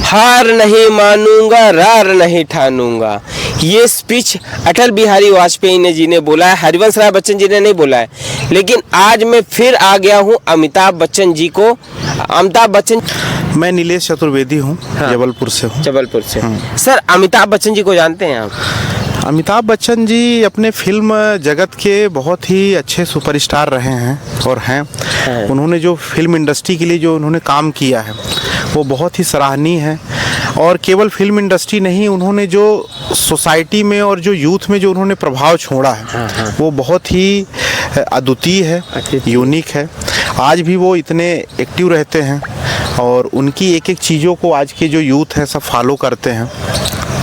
हार नहीं मानूंगा, रार नहीं ठानूंगा। ये स्पीच अटल बिहारी वाजपेयी जी ने बोला है, हरिवंश राय बच्चन जी ने नहीं बोला है। लेकिन आज मैं फिर आ गया हूँ अमिताभ बच्चन जी को। अमिताभ बच्चन, मैं नीलेश चतुर्वेदी हूँ। हाँ। जबलपुर से हूँ। जबलपुर से। सर, अमिताभ बच्चन जी को जानते हैं आप? अमिताभ बच्चन जी अपने फिल्म जगत के बहुत ही अच्छे सुपरस्टार रहे हैं और हैं। उन्होंने जो फिल्म इंडस्ट्री के लिए जो उन्होंने काम किया है वो बहुत ही सराहनीय है। और केवल फिल्म इंडस्ट्री नहीं, उन्होंने जो सोसाइटी में और जो यूथ में जो उन्होंने प्रभाव छोड़ा है वो बहुत ही अद्वितीय है, यूनिक है। आज भी वो इतने एक्टिव रहते हैं और उनकी एक एक चीज़ों को आज के जो यूथ है सब फॉलो करते हैं।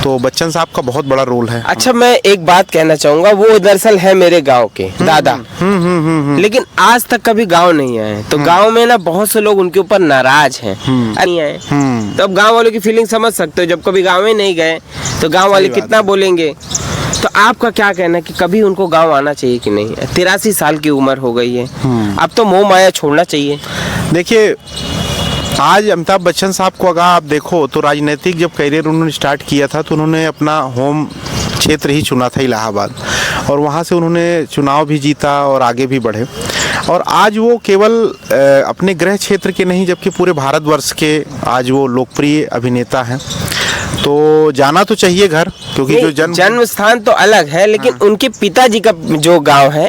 तो बच्चन साहब का बहुत बड़ा रोल है। अच्छा, मैं एक बात कहना चाहूँगा, वो दरअसल है मेरे गांव के दादा। लेकिन आज तक कभी गांव नहीं आए। तो गांव में ना बहुत से लोग उनके ऊपर नाराज हैं, नहीं आए। तो अब गांव वालों की फीलिंग समझ सकते हो, जब कभी गांव में नहीं गए तो गांव वाले कितना बोलेंगे। तो आपका क्या कहना है कि कभी उनको गांव आना चाहिए कि नहीं? 83 साल की उम्र हो गई है, अब तो मोह माया छोड़ना चाहिए। देखिए, आज अमिताभ बच्चन साहब को अगर आप देखो तो राजनीतिक जब करियर उन्होंने स्टार्ट किया था तो उन्होंने अपना होम क्षेत्र ही चुना था, इलाहाबाद, और वहाँ से उन्होंने चुनाव भी जीता और आगे भी बढ़े। और आज वो केवल अपने गृह क्षेत्र के नहीं जबकि पूरे भारतवर्ष के आज वो लोकप्रिय अभिनेता हैं। तो जाना तो चाहिए घर, क्योंकि जो जन्म स्थान तो अलग है, लेकिन उनके पिताजी का जो गांव है,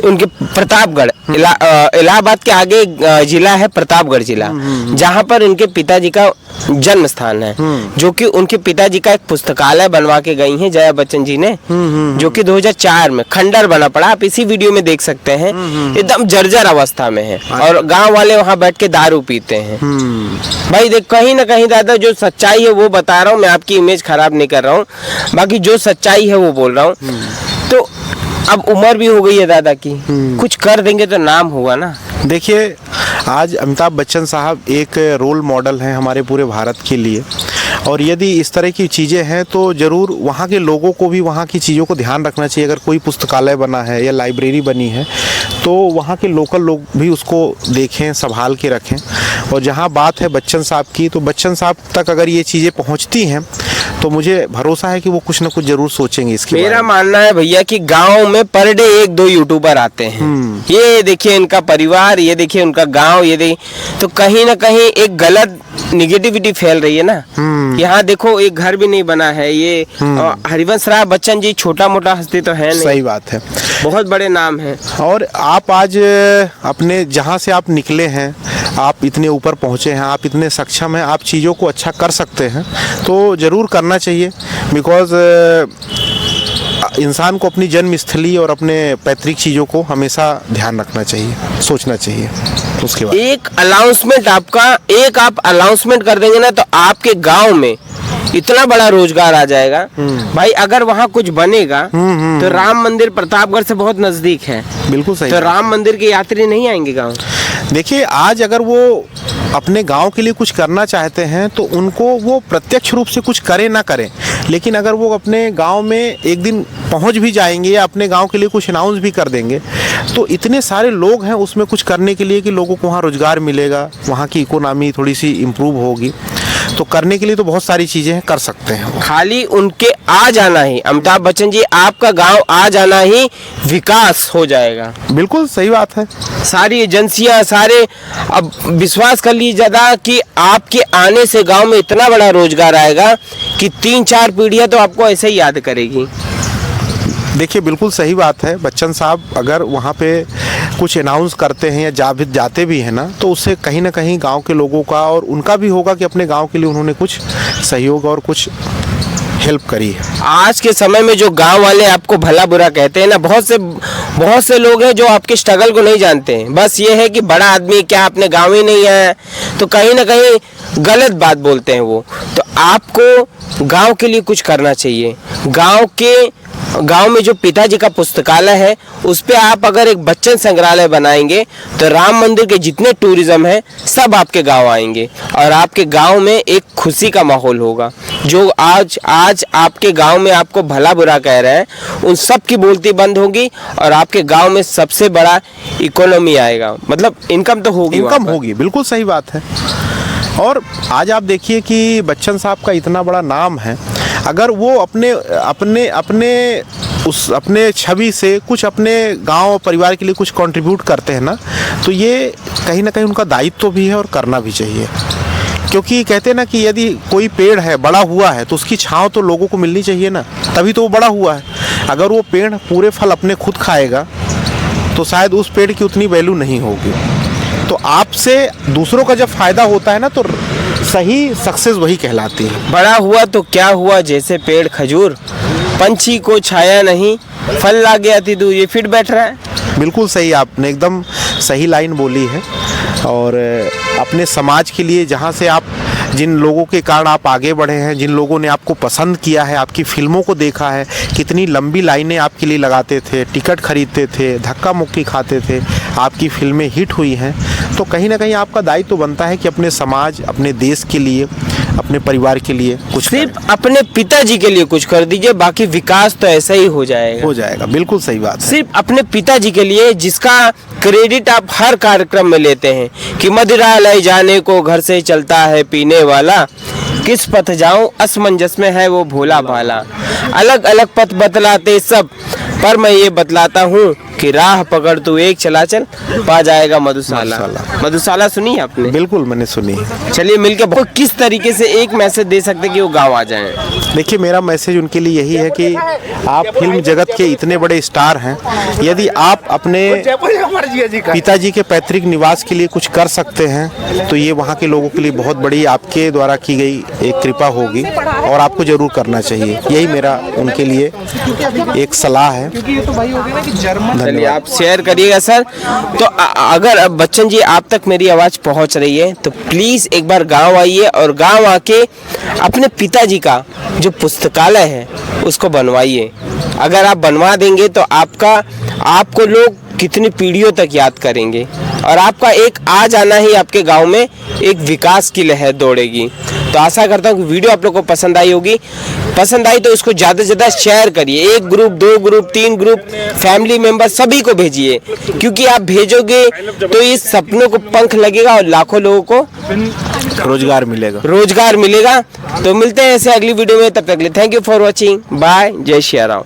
उनके प्रतापगढ़, इलाहाबाद के आगे जिला है प्रतापगढ़ जिला, जहां पर उनके पिताजी का जन्म स्थान है। जो कि उनके पिताजी का एक पुस्तकालय बनवा के गई हैं जया बच्चन जी ने, जो कि 2004 में खंडर बना पड़ा। आप इसी वीडियो में देख सकते हैं, एकदम जर्जर अवस्था में है। और गांव वाले वहां बैठ के दारू पीते हैं। भाई देख, कहीं ना कहीं दादा जो सच्चाई है वो बता रहा हूँ मैं, आपकी इमेज खराब नहीं कर रहा हूँ, बाकी जो सच्चाई है वो बोल रहा हूँ। तो अब उम्र भी हो गई है दादा की, कुछ कर देंगे तो नाम होगा ना। देखिए, आज अमिताभ बच्चन साहब एक रोल मॉडल हैं हमारे पूरे भारत के लिए। और यदि इस तरह की चीज़ें हैं तो ज़रूर वहाँ के लोगों को भी वहाँ की चीज़ों को ध्यान रखना चाहिए। अगर कोई पुस्तकालय बना है या लाइब्रेरी बनी है तो वहाँ के लोकल लोग भी उसको देखें, संभाल के रखें। और जहाँ बात है बच्चन साहब की, तो बच्चन साहब तक अगर ये चीज़ें पहुँचती हैं तो मुझे भरोसा है कि वो कुछ ना कुछ जरूर सोचेंगे इसके बारे में। मेरा मानना है भैया कि गांव में पर डे 1-2 यूट्यूबर आते हैं। ये देखिए इनका परिवार, ये देखिए उनका गांव, ये देखिए, तो कहीं ना कहीं एक गलत निगेटिविटी फैल रही है ना। यहाँ देखो एक घर भी नहीं बना है। ये हरिवंश राय बच्चन जी छोटा मोटा हस्ती तो है नहीं। सही बात है, बहुत बड़े नाम है। और आप आज अपने जहाँ से आप निकले हैं, आप इतने ऊपर पहुँचे हैं, आप इतने सक्षम हैं, आप चीज़ों को अच्छा कर सकते हैं तो ज़रूर करना चाहिए। बिकॉज़ इंसान को अपनी जन्मस्थली और अपने पैतृक चीज़ों को हमेशा ध्यान रखना चाहिए, सोचना चाहिए। उसके बाद एक अनाउंसमेंट आप अनाउंसमेंट कर देंगे ना तो आपके गांव में इतना बड़ा रोजगार आ जाएगा। भाई अगर वहाँ कुछ बनेगा तो राम मंदिर प्रतापगढ़ से बहुत नजदीक है। बिल्कुल सही। तो राम मंदिर के यात्री नहीं आएंगे गांव? देखिए, आज अगर वो अपने गांव के लिए कुछ करना चाहते हैं तो उनको वो प्रत्यक्ष रूप से कुछ करें ना करें, लेकिन अगर वो अपने गांव में एक दिन पहुंच भी जाएंगे या अपने गांव के लिए कुछ अनाउंस भी कर देंगे तो इतने सारे लोग हैं उसमें कुछ करने के लिए कि लोगों को वहाँ रोजगार मिलेगा, वहाँ की इकोनॉमी थोड़ी सी इम्प्रूव होगी। तो करने के लिए तो बहुत सारी चीज़ें हैं, कर सकते हैं। खाली उनके आ जाना ही, अमिताभ बच्चन जी आपका गांव आ जाना ही विकास हो जाएगा। बिल्कुल सही बात है। सारी एजेंसियां, सारे, अब विश्वास कर लीजिए दादा कि आपके आने से गांव में इतना बड़ा रोजगार आएगा कि 3-4 पीढ़ियां तो आपको ऐसे ही याद करेगी। देखिए, बिल्कुल सही बात है। बच्चन साहब अगर वहाँ पे कुछ अनाउंस करते हैं या जाते भी हैं ना तो उससे कहीं ना कहीं गांव के लोगों का और उनका भी होगा कि अपने गांव के लिए उन्होंने कुछ सहयोग और कुछ हेल्प करी है। आज के समय में जो गांव वाले आपको भला बुरा कहते हैं ना, बहुत से लोग हैं जो आपके स्ट्रगल को नहीं जानते हैं। बस ये है कि बड़ा आदमी क्या अपने गांव ही नहीं है, तो कहीं ना कहीं गलत बात बोलते हैं वो। तो आपको गांव के लिए कुछ करना चाहिए। गांव में जो पिताजी का पुस्तकालय है उस पे आप अगर एक बच्चन संग्रहालय बनाएंगे तो राम मंदिर के जितने टूरिज्म है सब आपके गांव आएंगे और आपके गांव में एक खुशी का माहौल होगा। जो आज आपके गांव में आपको भला बुरा कह रहे हैं उन सब की बोलती बंद होगी और आपके गांव में सबसे बड़ा इकोनॉमी आएगा, मतलब इनकम तो होगी। इनकम होगी, बिल्कुल सही बात है। और आज आप देखिए कि बच्चन साहब का इतना बड़ा नाम है, अगर वो अपने छवि से कुछ अपने गांव परिवार के लिए कुछ कंट्रीब्यूट करते हैं ना, तो ये कहीं ना कहीं उनका दायित्व भी है और करना भी चाहिए। क्योंकि कहते हैं ना कि यदि कोई पेड़ है बड़ा हुआ है तो उसकी छांव तो लोगों को मिलनी चाहिए ना, तभी तो वो बड़ा हुआ है। अगर वो पेड़ पूरे फल अपने खुद खाएगा तो शायद उस पेड़ की उतनी वैल्यू नहीं होगी। तो आपसे दूसरों का जब फायदा होता है ना, तो सही सक्सेस वही कहलाती है। बड़ा हुआ तो क्या हुआ, जैसे पेड़ खजूर, पंछी को छाया नहीं, फल ला गया थी दूर, ये फिट बैठ रहा है। बिल्कुल सही, आपने एकदम सही लाइन बोली है। और अपने समाज के लिए जहाँ से आप, जिन लोगों के कारण आप आगे बढ़े हैं, जिन लोगों ने आपको पसंद किया है, आपकी फिल्मों को देखा है, कितनी लंबी लाइनें आपके लिए लगाते थे, टिकट खरीदते थे, धक्का मुक्की खाते थे, आपकी फिल्में हिट हुई हैं, तो कहीं ना कहीं आपका दायित्व तो बनता है कि अपने समाज, अपने देश के लिए, अपने परिवार के लिए कुछ सिर्फ अपने पिताजी के लिए कुछ कर दीजिए, बाकी विकास तो ऐसा ही हो जाएगा। बिल्कुल सही बात है। सिर्फ अपने पिताजी के लिए, जिसका क्रेडिट आप हर कार्यक्रम में लेते हैं कि मदिरा ले जाने को घर से चलता है पीने वाला, किस पथ जाऊं असमंजस में है वो भोला भाला। अलग अलग पथ बतलाते सब, पर मैं ये बतलाता हूँ कि राह पकड़ तू एक चला चल, पा जाएगा मधुशाला। मधुशाला सुनी आपने? बिल्कुल मैंने सुनी। चलिए मिलकर बहुत किस तरीके से एक मैसेज दे सकते कि वो गाँव आ जाएं? देखिए, मेरा मैसेज उनके लिए यही है कि आप फिल्म जगत के इतने बड़े स्टार हैं, यदि आप अपने पिताजी के पैतृक निवास के लिए कुछ कर सकते हैं तो ये वहाँ के लोगों के लिए बहुत बड़ी आपके द्वारा की गई एक कृपा होगी और आपको जरूर करना चाहिए। यही मेरा उनके लिए एक सलाह है। चलिए आप शेयर करिएगा सर। तो अगर बच्चन जी आप तक मेरी आवाज़ पहुंच रही है तो प्लीज़ एक बार गांव आइए और गांव आके अपने पिताजी का जो पुस्तकालय है उसको बनवाइए। अगर आप बनवा देंगे तो आपको लोग कितनी पीढ़ियों तक याद करेंगे और आपका एक आ जाना ही आपके गांव में एक विकास की लहर दौड़ेगी। तो आशा करता हूँ कि वीडियो आप लोग को पसंद आई होगी। पसंद आई तो इसको ज़्यादा से ज़्यादा शेयर करिए, 1 group 2 group 3 group, family member सभी को भेजिए, क्योंकि आप भेजोगे तो इस सपनों को पंख लगेगा और लाखों लोगों को रोजगार मिलेगा। तो मिलते हैं ऐसे अगली वीडियो में, तब तक के लिए thank you for watching, bye, जय श्री राम।